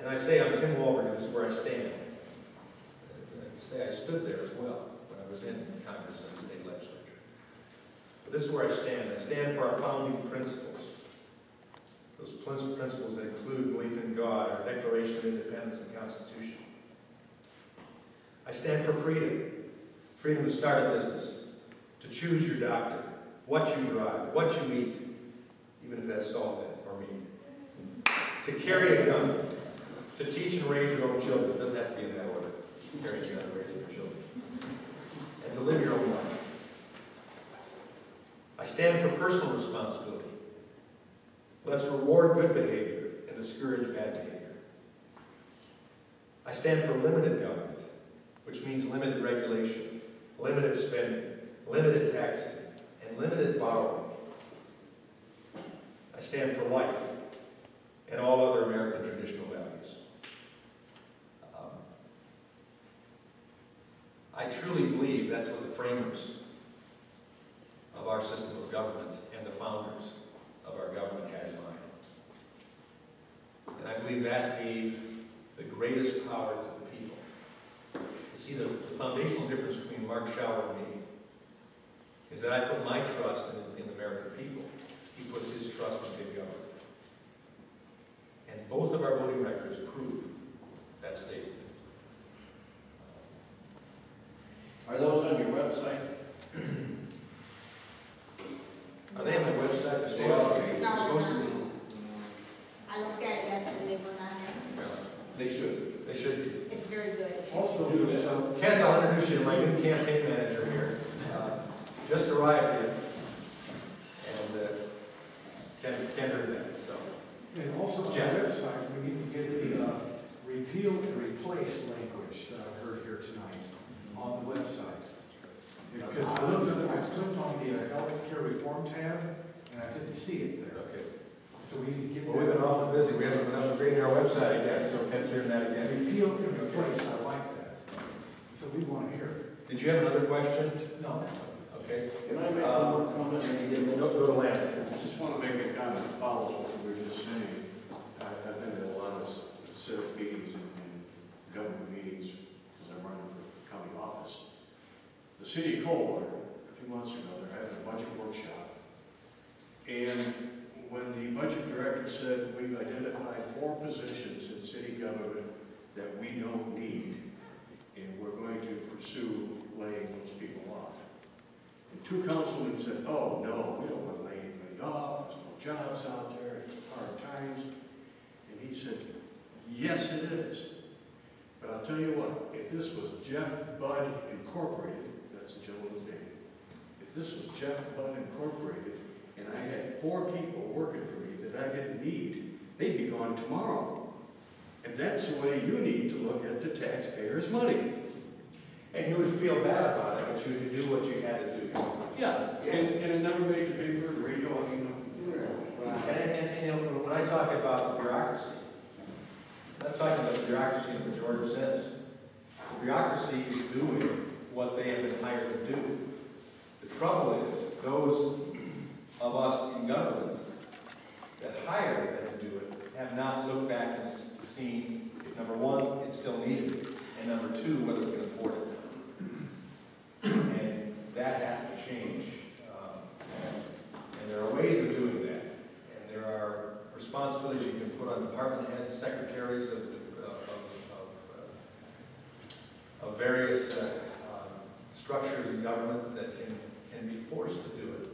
And I say I'm Tim Walberg, and this is where I stand. I say I stood there as well when I was in Congress and the state legislature. But this is where I stand. I stand for our founding principles. Those principles that include belief in God, our Declaration of Independence and Constitution. I stand for freedom. Freedom to start a business, to choose your doctor, what you drive, what you eat, even if it has salt in it or meat. To carry a gun, to teach and raise your own children. It doesn't have to be in that order. Carrying a gun and raising your children. And to live your own life. I stand for personal responsibility. Let's reward good behavior and discourage bad behavior. I stand for limited government, which means limited regulation, limited spending, limited taxing, and limited borrowing. I stand for life and all other American traditional values. I truly believe that's what the framers of our system of government and the founders of our government had in mind. And I believe that gave the greatest power to the people. You see, the foundational difference between Mark Schauer and me is that I put my trust in the American people. He puts his trust in big government. And both of our voting records prove that statement. Are those on your website? Are they on my website? They're supposed to be. I looked at it yesterday, they were not there. They should. They should be. It's very good. Also, Kent, I'll introduce you to my new campaign manager here. Just arrived here. And Ken heard that, so. And also on Jeff. the website, we need to get the repeal and replace language that I heard here tonight on the website. Because I clicked on the health care reform tab, and I didn't see it there. Okay. So we need to get Well, we've been awfully busy. We haven't been upgrading our website, I guess, so Ken's hearing that again. repeal and replace, I like that. So we want to hear it. Did you have another question? No. Okay. can I make one more comment? Go to Lance. I just want to make a comment that follows what we were just saying. I've been at a lot of civic meetings and government meetings because I'm running for county office. The city of Coldwater, a few months ago, they're having a budget workshop. And when the budget director said we've identified 4 positions in city government that we don't need, and we're going to pursue laying those people off. And 2 councilmen said, oh, no, we don't want to lay anybody off, there's no jobs out there, it's hard times. And he said, yes, it is. But I'll tell you what, if this was Jeff Budd Incorporated, that's the gentleman's name, if this was Jeff Budd Incorporated, and I had 4 people working for me that I didn't need, they'd be gone tomorrow. And that's the way you need to look at the taxpayers' money. And you would feel bad about it, but you would do what you had to do. Yeah, and it never made the paper, radio, I mean, And you know, when I talk about the bureaucracy, I'm not talking about the bureaucracy in the pejorative sense. The bureaucracy is doing what they have been hired to do. The trouble is, those of us in government that hired them to do it have not looked back and seen if, number one, it's still needed, and number 2, whether we can afford it. And that has to change. And there are ways of doing that. And there are responsibilities you can put on department heads, secretaries of various structures in government that can be forced to do it.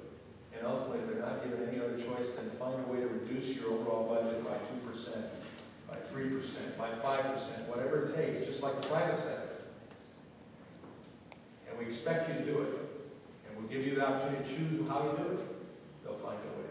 And ultimately, if they're not given any other choice, then find a way to reduce your overall budget by 2%, by 3%, by 5%, whatever it takes, just like the private sector. And we expect you to do it. And we'll give you the opportunity to choose how you do it. They'll find a way.